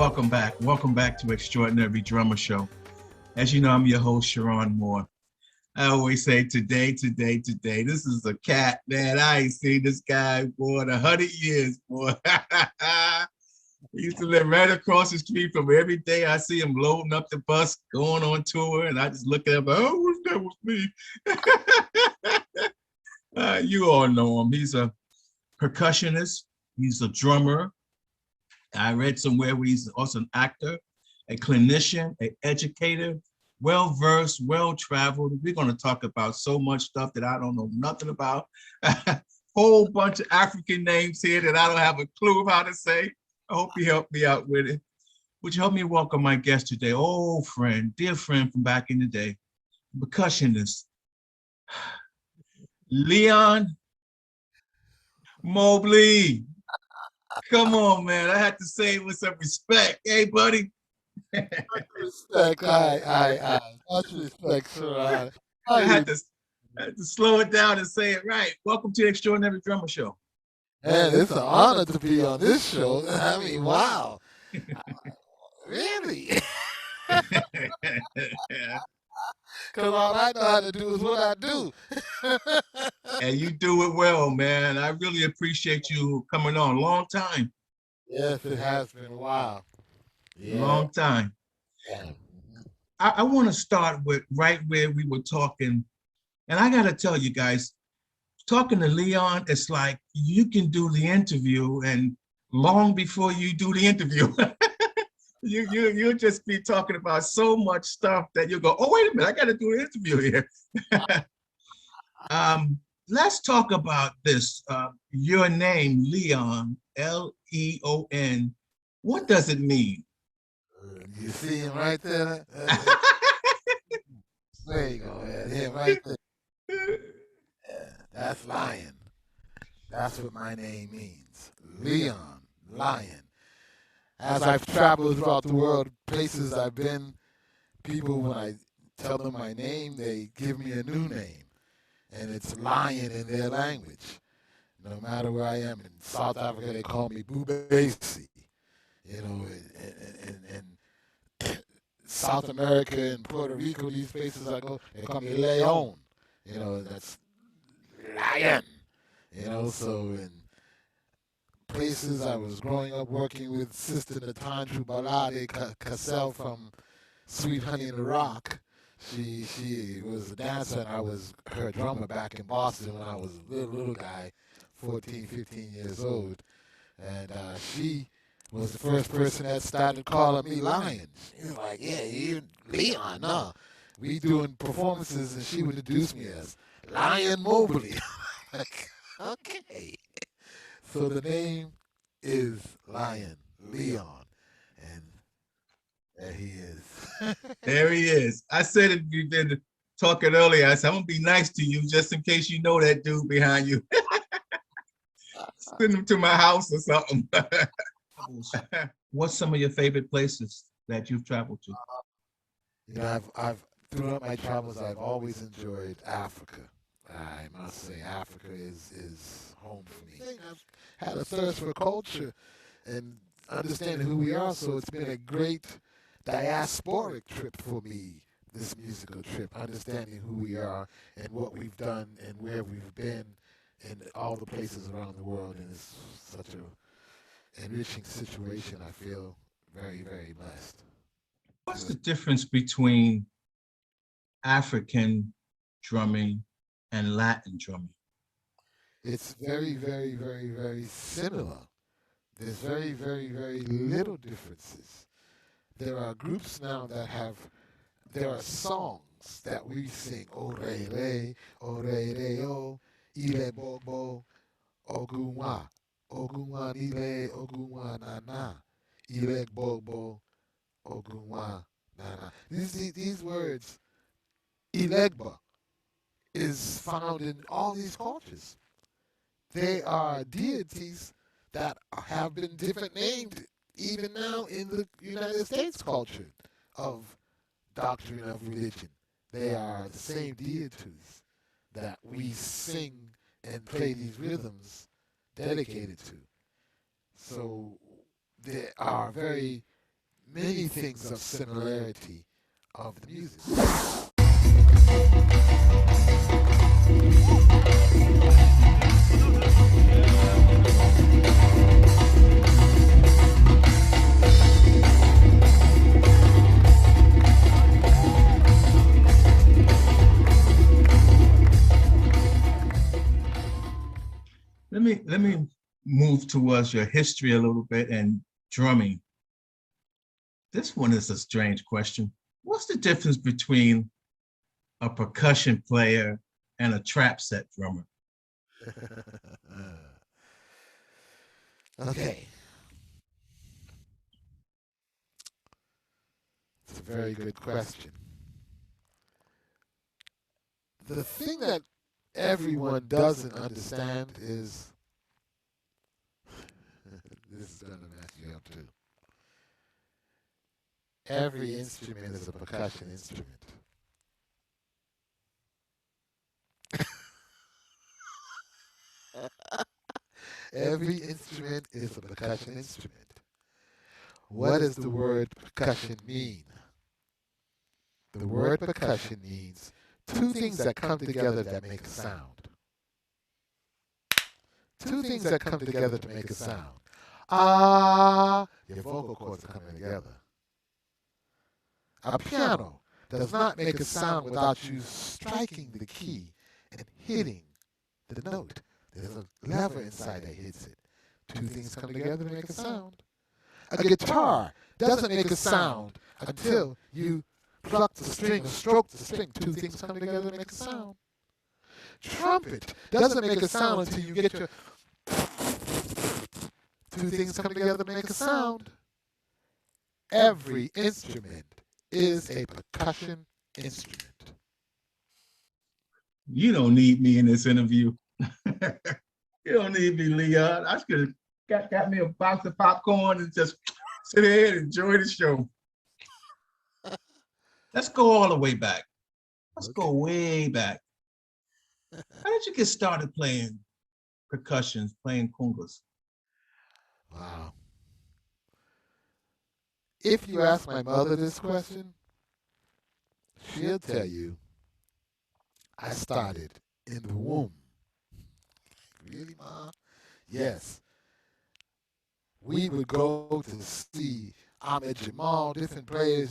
welcome back. Welcome back to Extraordinary Drummer Show. As you know, I'm your host, Cheron Moore. I always say today. This is a cat, man. I ain't seen this guy for 100 years, boy. He used to live right across the street from me. Every day I see him loading up the bus, going on tour, and I just look at him, oh, that was me. You all know him. He's a percussionist. He's a drummer. I read somewhere where he's also an actor, a clinician, an educator, well-versed, well-traveled. We're going to talk about so much stuff that I don't know nothing about. Whole bunch of African names here that I don't have a clue of how to say. I hope you help me out with it. Would you help me welcome my guest today? Old friend, dear friend from back in the day, percussionist, Leon Mobley. Come on, man. I had to say it with some respect. Hey, buddy. Much respect, much respect, sir. How I you, had to slow it down and say it right. Welcome to the Extraordinary Drummer Show. man? It's an honor to be on this show. I mean, wow, really? Because all I know how to do is what I do. And you do it well, man. I really appreciate you coming on. Long time. Yes, it has been a while. Yeah. Long time. Yeah. I want to start with right where we were talking. And I got to tell you guys, talking to Leon, it's like you can do the interview, and long before you do the interview, you'll just be talking about so much stuff that you'll go, oh, wait a minute, I got to do an interview here. Let's talk about this. Your name, Leon, Leon. What does it mean? You see him right there? There you go. Him right there. Yeah, that's lion. That's what my name means. Leon, lion. As I've traveled throughout the world, places I've been, people, when I tell them my name, they give me a new name. And it's lion in their language. No matter where I am. In South Africa, they call me Bubesi. You know, in South America and Puerto Rico, these places I go, they call me Leon. You know, that's lion. You know, so in places I was growing up working with Sister Natanju Balade Cassell from Sweet Honey in the Rock. She was a dancer, and I was her drummer back in Boston when I was a little guy, 14, 15 years old. And she was the first person that started calling me Lion. She was like, yeah, you Leon, no. We doing performances, and she would introduce me as Lion Mobley. Like, okay. So the name is Lion, Leon. And there he is. There he is. I said it, you've been talking earlier. I said, I'm going to be nice to you just in case you know that dude behind you. Send him to my house or something. What's some of your favorite places that you've traveled to? You know, I've throughout my travels, I've always enjoyed Africa. I must say, Africa is home for me. I've had a thirst for culture and understanding who we are, so it's been a great diasporic trip for me. This musical trip, understanding who we are and what we've done and where we've been, in all the places around the world, and it's such a enriching situation. I feel very, very blessed. What's the difference between African drumming and Latin drumming? It's very, very, very, very similar. There's very, very, very little differences. There are groups now that have, there are songs that we sing, o re, o, ile bobo, ogunwa, ogunwa ile, ogunwa na na, ile bobo, ogunwa na na. These words, ilegba, is found in all these cultures. They are deities that have been different named even now in the United States culture of doctrine of religion. They are the same deities that we sing and play these rhythms dedicated to. So they are very many things of similarity of the music. Let me move towards your history a little bit and drumming. This one is a strange question. What's the difference between a percussion player and a trap set drummer? Okay. It's a very good question. The thing that everyone doesn't understand is this is going to mess you up too. Every instrument is a percussion instrument. Every instrument is a percussion instrument. What does the word percussion mean? The word percussion means two things that come together that make a sound. Two things that come together to make a sound. Your vocal cords are coming together. A piano does not make a sound without you striking the key and hitting the note. There's a lever inside that hits it. Two things come together to make a sound. A guitar doesn't make a sound until you pluck the string or stroke the string. Two things come together to make a sound. Trumpet doesn't make a sound until you get your... Two things come together to make a sound. Every instrument is a percussion instrument. You don't need me in this interview. You don't need me, Leon. I could have got me a box of popcorn and just sit here and enjoy the show. Let's go all the way back. Let's go way back. How did you get started playing percussions, playing congas? Wow. If you ask my mother this question, she'll tell you I started in the womb. Really, Ma? Yes. We would go to see Ahmed Jamal, different players,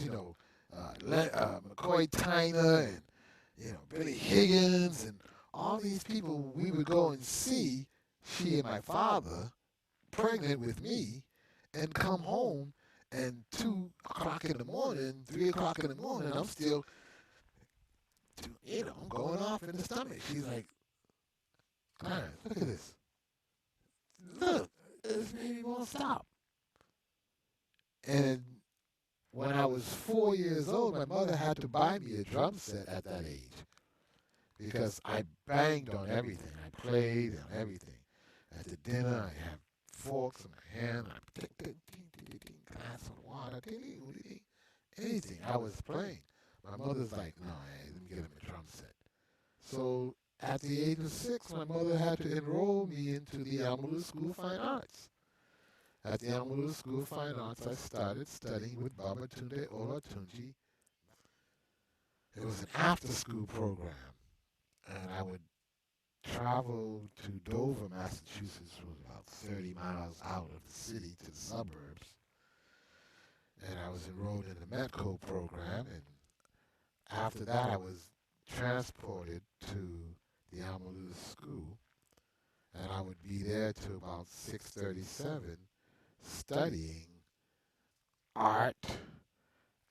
McCoy Tyner and, Billy Higgins and all these people we would go and see, she and my father, pregnant with me, and come home and 2 o'clock in the morning, 3 o'clock in the morning, I'm still, I'm going off in the stomach. She's like, Clarence, look at this. Look, this baby won't stop. And when I was 4 years old, my mother had to buy me a drum set at that age because I banged on everything. I played on everything. At the dinner, I had forks in my hand. I glass of water, anything. I was playing. My mother's like, no, hey, let me get him a drum set. So at the age of 6, my mother had to enroll me into the Amalu School of Fine Arts. At the Amalu School of Fine Arts, I started studying with Babatunde Olatunji. It was an after-school program, and I would travel to Dover, Massachusetts, which was about 30 miles out of the city to the suburbs. And I was enrolled in the Metco program, and after that, I was transported to the Amalu School, and I would be there till about 6:37, studying art,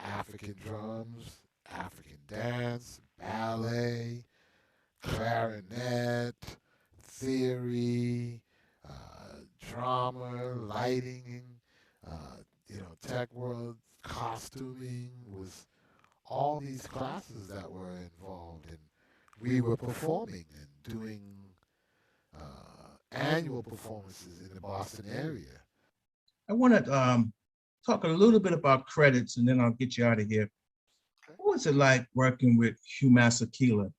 African drums, African dance, ballet, clarinet, theory, drama, lighting, tech world, costuming, was all these classes that were involved, and we were performing and doing annual performances in the Boston area. I want to talk a little bit about credits, and then I'll get you out of here. What was it like working with Hugh Masekela?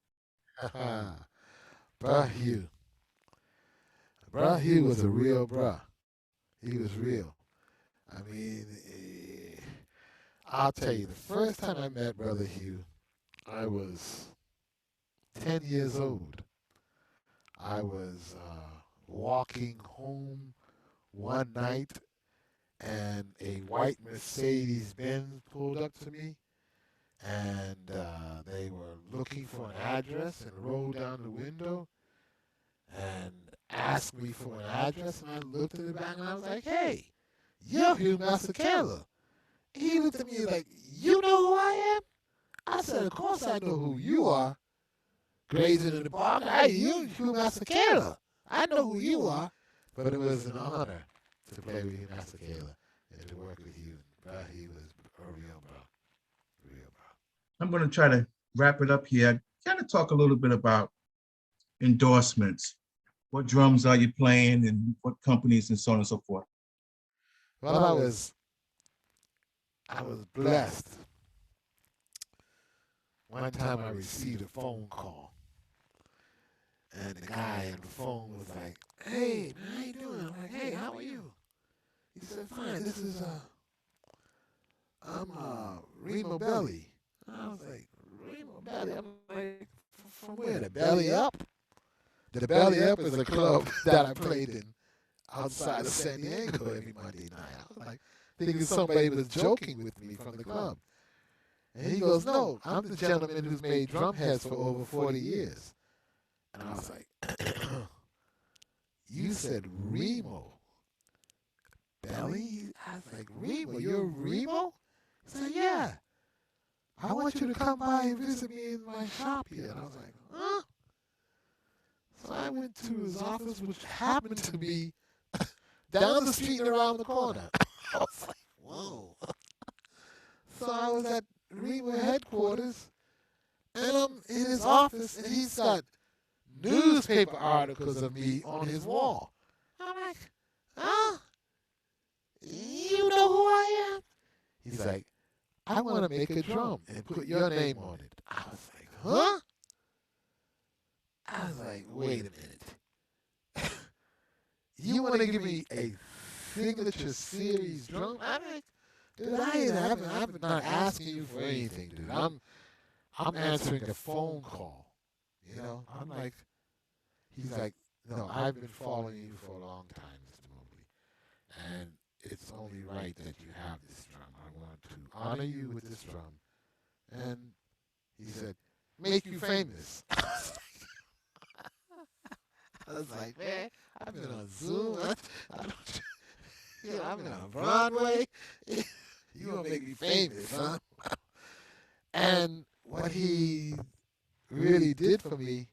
Bruh Hugh. Bruh Hugh was a real bruh. He was real. I mean, I'll tell you, the first time I met Brother Hugh, I was 10 years old. I was walking home one night, and a white Mercedes Benz pulled up to me, and they were looking for an address and rolled down the window and asked me for an address. And I looked at the back and I was like, "Hey, you're Hugh Masekela." He looked at me like, "You know who I am?" I said, "Of course I know who you are. Grazing in the park. Hey, you Hugh Masekela. I know who you are." But it was an honor to play with Hugh Masekela and to work with you. Bro, he was a real bro. Real bro. I'm going to try to wrap it up here. Kind of talk a little bit about endorsements. What drums are you playing and what companies and so on and so forth? Well, I was blessed. One time I received a phone call, and the guy on the phone was like, "Hey, man, how you doing?" I'm like, "Hey, how are you?" He said, "Fine. This is I'm Remo Belly." I was like, "Remo Belly?" I'm like, "From where? The Belly Up?" The Belly Up is a club that I played in outside of San Diego every Monday night. I was like, thinking somebody was joking with me from the club. And he goes, "No, I'm the gentleman who's made drum heads for over 40 years. And I was like, "You said Remo Belly?" I was like, "Remo? You're Remo?" He said, "Yeah. I want you to come by and visit me in my shop here." And I was like, "Huh?" So I went to his office, which happened to be down the street and around the corner. I was like, "Whoa." So I was at Remo headquarters, and I'm in his office, and he's got newspaper articles of me on his wall. I'm like, "Huh? You know who I am?" He's like, "I want to make a drum and put your name on it." I was like, "Huh?" I was like, "Wait a minute. You want to give me a signature series drum?" I'm like, "Dude, I'm not asking you for anything, dude. I'm answering a phone call. You know, I'm like," he's like, "No, I've been following you for a long time, Mr. Mobley, and it's only right that you have this drum. I want to honor you with this drum." And he said, "Make you famous." I was like, "Man, I've been on Zoom. I don't, I've been on Broadway. You gonna make me famous, huh?" And what he really did for me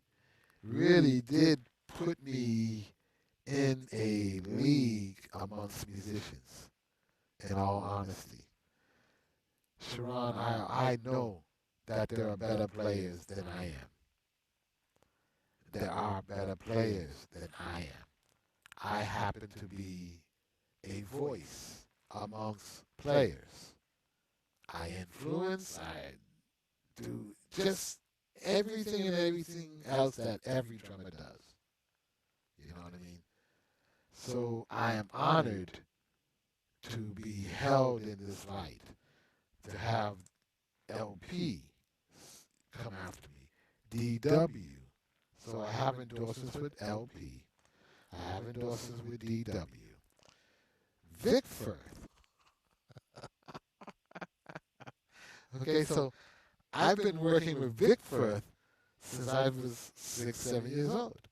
really did put me in a league amongst musicians, in all honesty. Cheron, I know that there are better players than I am. There are better players than I am. I happen to be a voice amongst players. I influence, I do just everything else that every drummer does. You know what I mean? So I am honored to be held in this light, to have LP come after me, DW. So I have endorsements with LP. I have endorsements with DW. Vic Firth. Okay, so I've been working with Vic Firth since I was 6, 7 years old.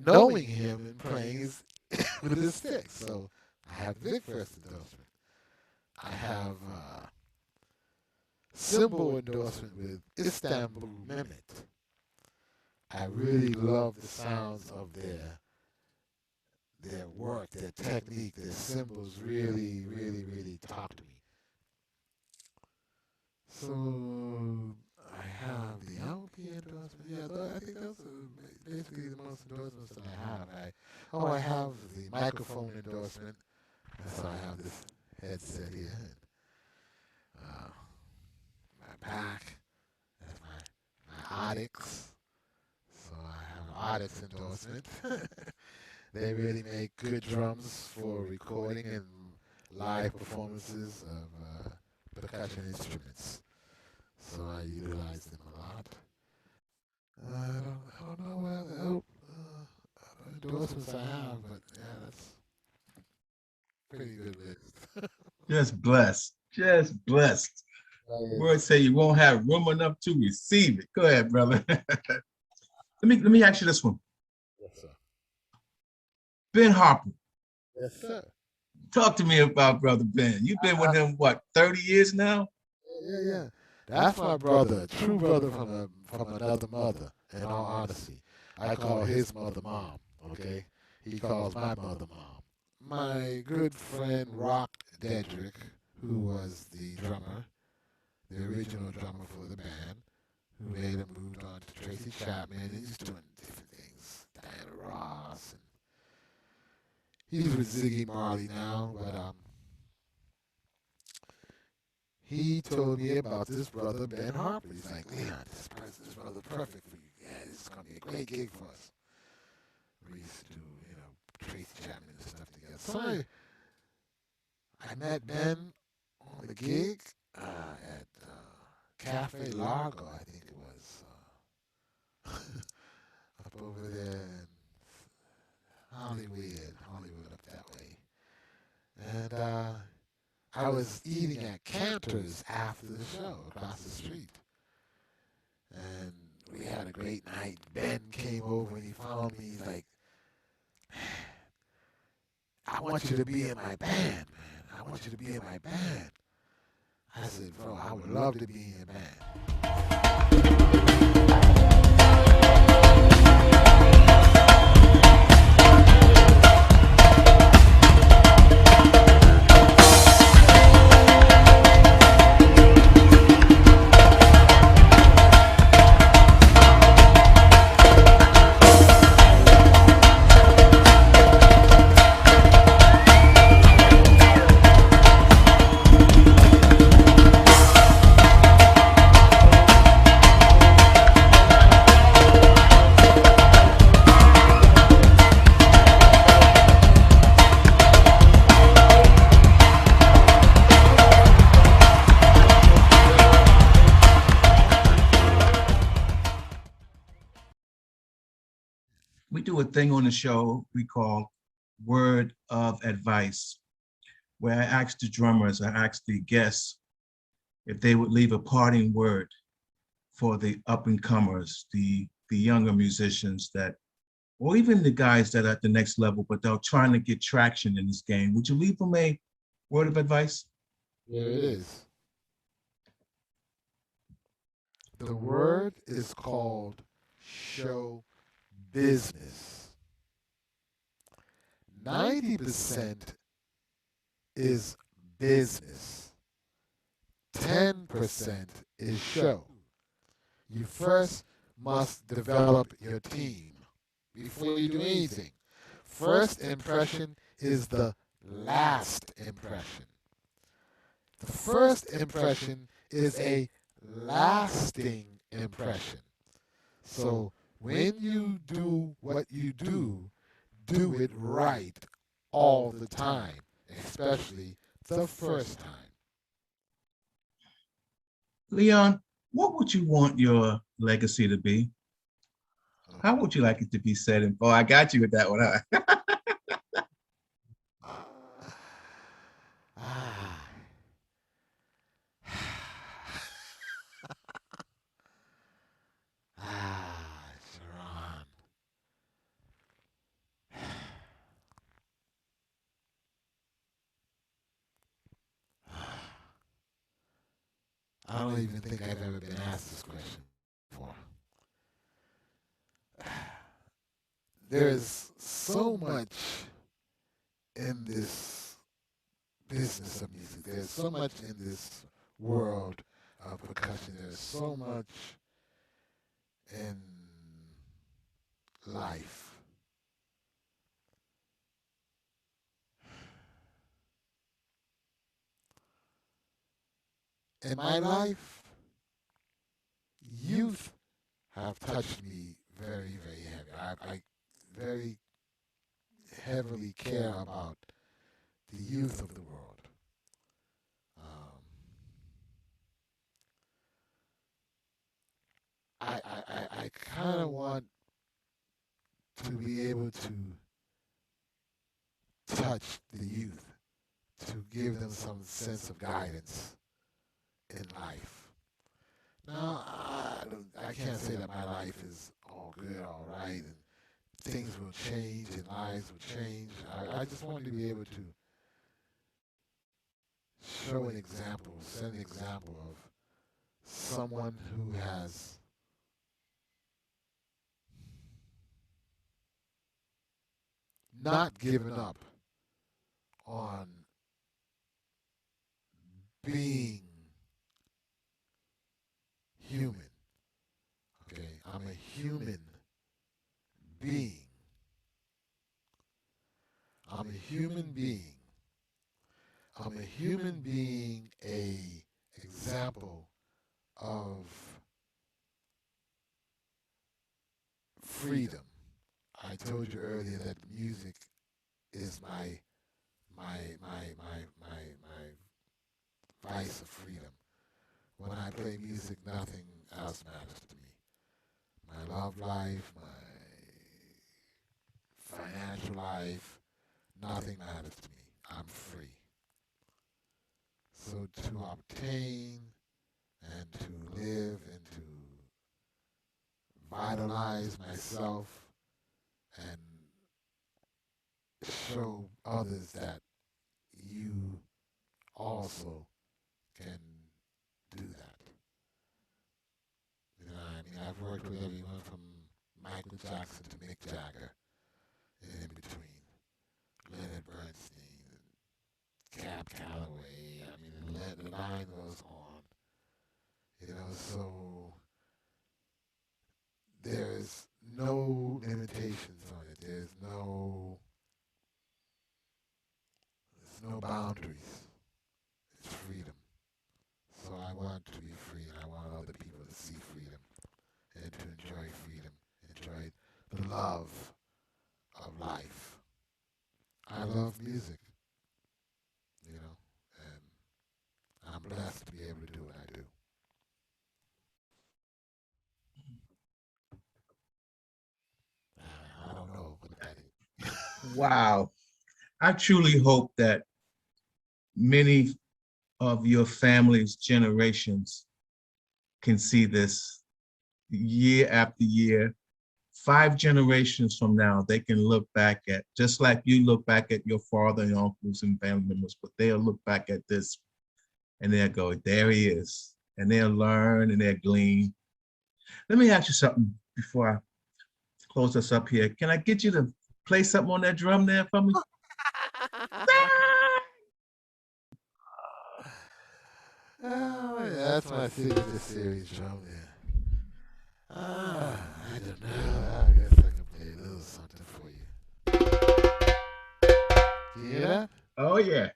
Knowing him and playing his, with his sticks. So I have Vic Firth's endorsement. I have cymbal endorsement with Istanbul Mehmet. I really love the sounds of their work, their technique, their cymbals really talk to me. So I have the LP endorsement. Yeah, I think those are basically the most endorsements that I have. I have the microphone endorsement. So I have this headset here. Uh, my pack. That's my Onyx. So I have an Onyx endorsement. They really make good drums for recording and live performances of percussion instruments. So I utilize them a lot. I don't know what endorsements I have, but yeah, that's a pretty good list. Just blessed. Just blessed. Words say you won't have room enough to receive it. Go ahead, brother. let me ask you this one. Yes, sir. Ben Harper. Yes, sir. Talk to me about brother Ben. You've been with him what, 30 years now? Yeah. That's my brother, a true brother from another mother. In all honesty, I call his mother mom. Okay, he calls my mother mom. My good friend Rock Dedrick, who was the drummer, the original drummer for the band, who later moved on to Tracy Chapman. He's doing different things, Diana Ross, and he's with Ziggy Marley now. But he told me about this brother Ben Harper. He's like, Leon, this brother perfect for you. Yeah, this is gonna be a great gig for us. We used to do, Tracy Chapman and stuff together. So I met Ben on the gig at Cafe Largo, I think it was, up over there in Hollywood up that way. And I was eating at Cantor's after the show across the street. And we had a great night. Ben came over and he found me. He's like, I want you to be in my band, man. I want you to be in my band. I said, bro, I would love to be in your band. We do a thing on the show we call Word of Advice, where I ask the drummers, I ask the guests if they would leave a parting word for the up and comers, the younger musicians that, or even the guys that are at the next level, but they're trying to get traction in this game. Would you leave them a word of advice? There it is. The word is called show business. 90% is business. 10% is show. You first must develop your team before you do anything. First impression is the last impression. The first impression is a lasting impression. So when you do what you do it right all the time, especially the first time. Leon, what would you want your legacy to be? How would you like it to be said? And oh, I got you with that one, huh? Cheron. I don't even think I've ever been asked this question before. There is so much in this business of music. There's so much in this world of percussion. There's so much in life. In my life, youth have touched me very, very heavy. I very heavily care about the youth of the world. I kind of want to be able to touch the youth, to give them some sense of guidance in life. Now, I can't say that my life is all good, all right, and things will change and lives will change. I just wanted to be able to show an example, set an example of someone who has not given up on being human. Okay, I'm a human being. I'm a human being. I'm a human being, a example of freedom. I told you earlier that music is my vice of freedom. When I play music, nothing else matters to me. My love life, my financial life, nothing matters to me. I'm free. So to obtain and to live and to vitalize myself and show others that you also can do that. You know, I mean, I've worked with everyone from Michael Jackson to Mick Jagger and in between. Leonard Bernstein, Cab Calloway. I mean, the line goes on. You know, so there's no limitations on it. There's no boundaries. It's freedom. So I want to be free, and I want other people to see freedom and to enjoy freedom, enjoy the love of life. I love music, you know, and I'm blessed to be able to do what I do. I don't know what that is. Wow. I truly hope that many of your family's generations can see this year after year. 5 generations from now, they can look back at, just like you look back at your father and uncles and family members, but they'll look back at this and they'll go, there he is. And they'll learn and they'll glean. Let me ask you something before I close us up here. Can I get you to play something on that drum there for me? Oh, yeah, that's my signature series drum there. I don't know. I guess I can play a little something for you. Do you hear that? Oh, yeah.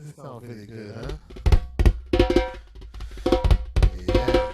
This sounds pretty good, huh? Yeah.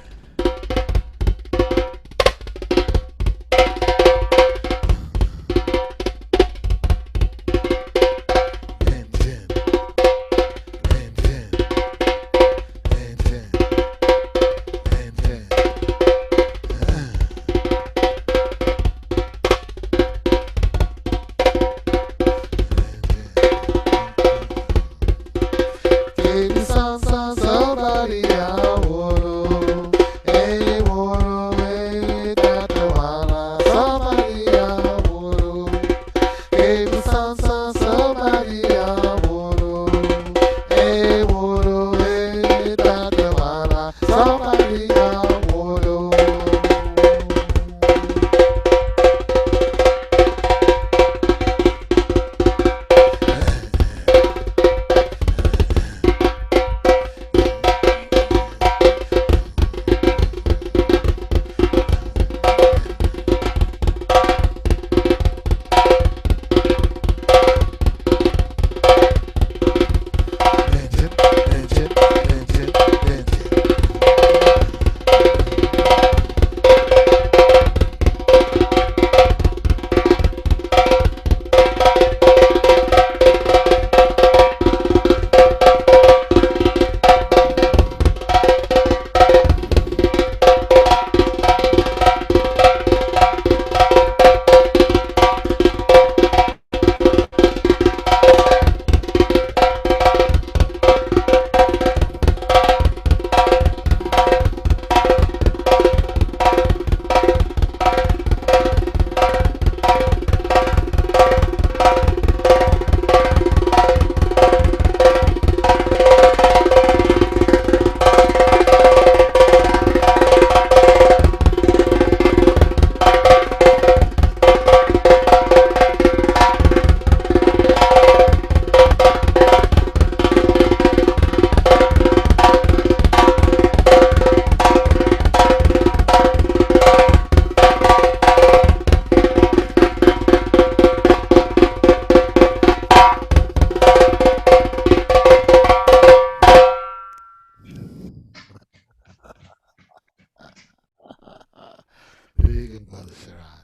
good brother, Cheron.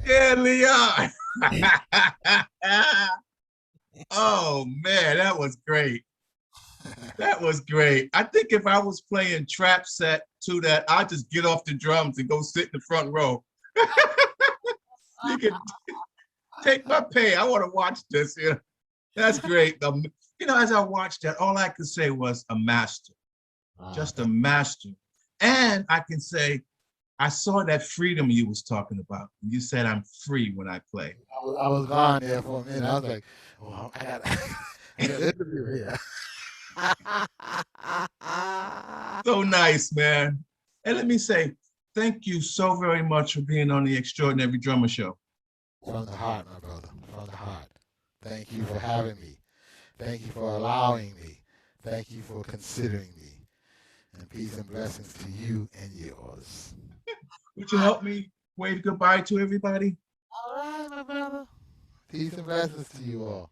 Yeah, Leon. Oh man, that was great. That was great. I think if I was playing trap set to that, I'd just get off the drums and go sit in the front row. You can take my pay. I want to watch this. Yeah, that's great. As I watched that, all I could say was a master, just a master. And I can say, I saw that freedom you was talking about. You said I'm free when I play. I was gone there for a minute. I was like, well, I got an interview here. So nice, man. And let me say, thank you so very much for being on the Extraordinary Drummer Show. From the heart, my brother. From the heart. Thank you for having me. Thank you for allowing me. Thank you for considering me. And peace and blessings to you and yours. Would you help me wave goodbye to everybody? All right, my brother. Peace and blessings to you all.